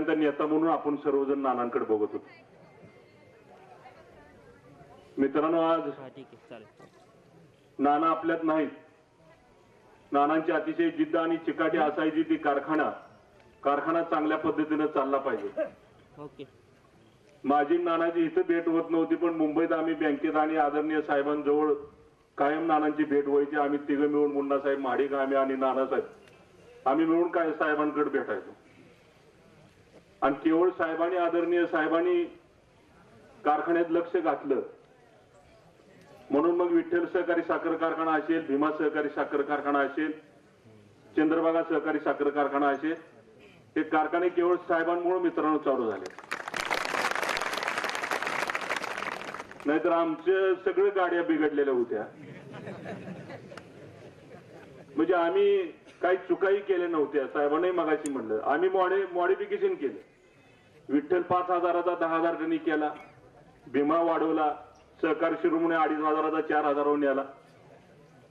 सगळ्यांचा नेता म्हणून आपण सर्वजण नानांकडे बघत होतो. मित्रांनो, आज ठीक आहे, चालेल. नाना आपल्यात नाहीत. नानांची अतिशय जिद्द आणि चिकाटी असायची ती कारखाना चांगल्या पद्धतीने चालला पाहिजे. ओके. माझी नानाची इथं भेट होत नव्हती, पण मुंबईत आम्ही बँकेत आणि आदरणीय साहेबांजवळ कायम नानांची भेट व्हायची. आम्ही तिघं मिळून, मुन्ना साहेब, महाडिक, आम्ही नानासाहेब आम्ही मिळून काय साहेबांकडे भेटायचो. आणि केवळ साहेबांनी, आदरणीय साहेबांनी कारखान्यात लक्ष घातलं म्हणून मग विठ्ठल सहकारी साखर कारखाना असेल, भीमा सहकारी साखर कारखाना असेल, चंद्रभागा सहकारी साखर कारखाना असेल, हे कारखाने केवळ साहेबांमुळे मित्रांनो चालू झाले. नाहीतर आमच्या सगळ्या गाड्या बिघडलेल्या होत्या. म्हणजे आम्ही काही चुकाही केल्या नव्हत्या. साहेबांनी मगाशी म्हणलं आम्ही मॉडिफिकेशन केलं. विठ्ठल 5,000चा 10,000 टनी केला, भीमा वाढवला, सहकारी शिरोमणी 2,500चा 4,000 नेला.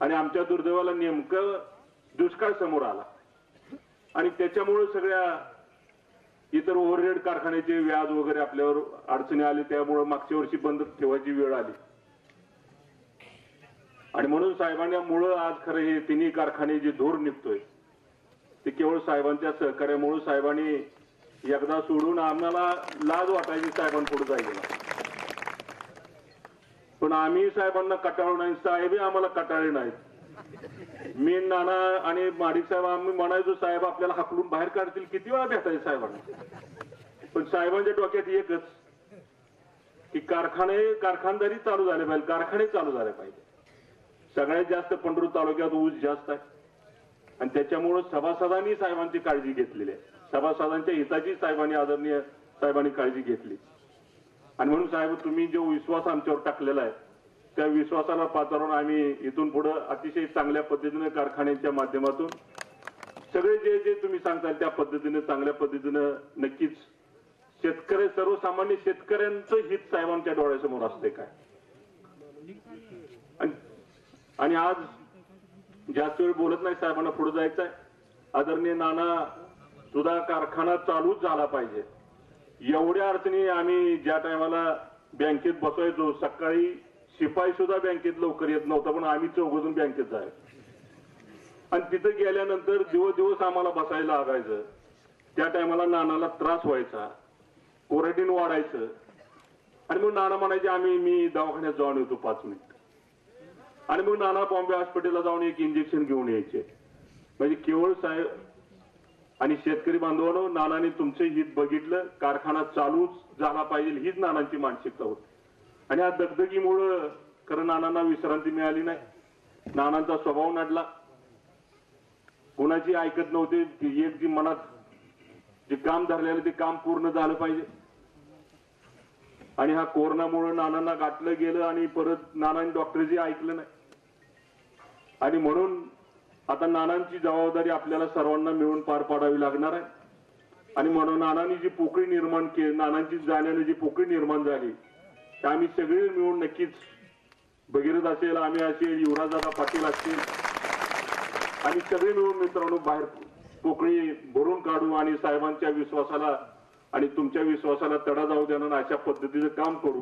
आणि आमच्या दुर्दैवाला नेमकं दुष्काळ समोर आला आणि त्याच्यामुळे सगळ्या इतर ओव्हरहेड कारखान्याचे व्याज वगैरे आपल्यावर अडचणी आली. त्यामुळे मागच्या वर्षी बंद ठेवायची वेळ आली. आणि म्हणून साहेबांमुळं आज खरं हे तिन्ही कारखाने जे धूर निघतोय ते केवळ साहेबांच्या सहकार्यामुळे. साहेबांनी एकदा सोडून आम्हाला लाज वाटायची साहेबांपुढे जायला, पण आम्ही साहेबांना कटाळलो नाही, साहेबही आम्हाला कटाळले नाहीत. मी, नाना आणि महाडिक साहेब आम्ही म्हणायचो साहेब आपल्याला हाकलून बाहेर काढतील. किती वेळा भेटायचं साहेबांना, पण साहेबांच्या डोक्यात एकच की कारखानदारी चालू झाले पाहिजे, कारखाने चालू झाले पाहिजे. सगळ्यात जास्त पंढरपूर तालुक्यात ऊस जास्त आहे आणि त्याच्यामुळे सभासदांनी साहेबांची काळजी घेतलेली आहे. सभासदांच्या हिताची साहेबांनी, आदरणीय साहेबांनी काळजी घेतली. आणि म्हणून साहेब तुम्ही जो विश्वास आमच्यावर टाकलेला आहे त्या विश्वासाला पात्रावून आम्ही इथून पुढे अतिशय चांगल्या पद्धतीने कारखान्यांच्या माध्यमातून सगळे जे जे तुम्ही सांगताल त्या पद्धतीने चांगल्या पद्धतीने नक्कीच शेतकरी, सर्वसामान्य शेतकऱ्यांचं हित साहेबांच्या डोळ्यासमोर असते काय. आणि आज जास्त वेळ बोलत नाही, साहेबांना पुढे जायचं आहे. आदरणीय नाना सुद्धा कारखाना चालूच झाला पाहिजे. एवढ्या अडचणी आम्ही ज्या टायमाला बँकेत बसवायचो, सकाळी शिपाई सुद्धा बँकेत लवकर येत नव्हता, पण आम्ही चौघजून बँकेत जायचो आणि तिथं गेल्यानंतर दिवस आम्हाला बसायला लागायचं. त्या टायमाला नानाला त्रास व्हायचा, कोरडीन वाढायचं आणि मग नाना म्हणायचे मी दवाखान्यात जाऊन येतो 5 मिनिट. आणि मग नाना बॉम्बे हॉस्पिटलला जाऊन एक इंजेक्शन घेऊन यायचे. म्हणजे केवळ साहेब आणि शेतकरी बांधवांनो, नानांनी तुमचे हित बघितलं, कारखाना चालूच झाला पाहिजे हीच नानांची मानसिकता होती. आणि या दगदगीमुळं खरं नानांना विश्रांती मिळाली नाही. नानांचा स्वभाव नडला, कोणाची ऐकत नव्हते. एक जी मनात जे काम धरलेलं ते काम पूर्ण झालं पाहिजे. आणि हा कोरोनामुळे नानांना गाठलं गेलं आणि परत नानांनी डॉक्टरची ऐकलं नाही. आणि म्हणून आता नानांची जबाबदारी आपल्याला सर्वांना मिळून पार पाडावी लागणार आहे. आणि म्हणून नानांनी जी पोकळी निर्माण केली, नानांची जाण्याने जी पोकळी निर्माण झाली, तर आम्ही सगळे मिळून नक्कीच, भगीरथ असेल, आम्ही असेल, युवराजदादा पाटील असतील, आणि सगळे मिळून मित्रांनो बाहेर पोकळी भरून काढू आणि साहेबांच्या विश्वासाला आणि तुमच्या विश्वासाला तडा जाऊ देणार अशा पद्धतीचं काम करू.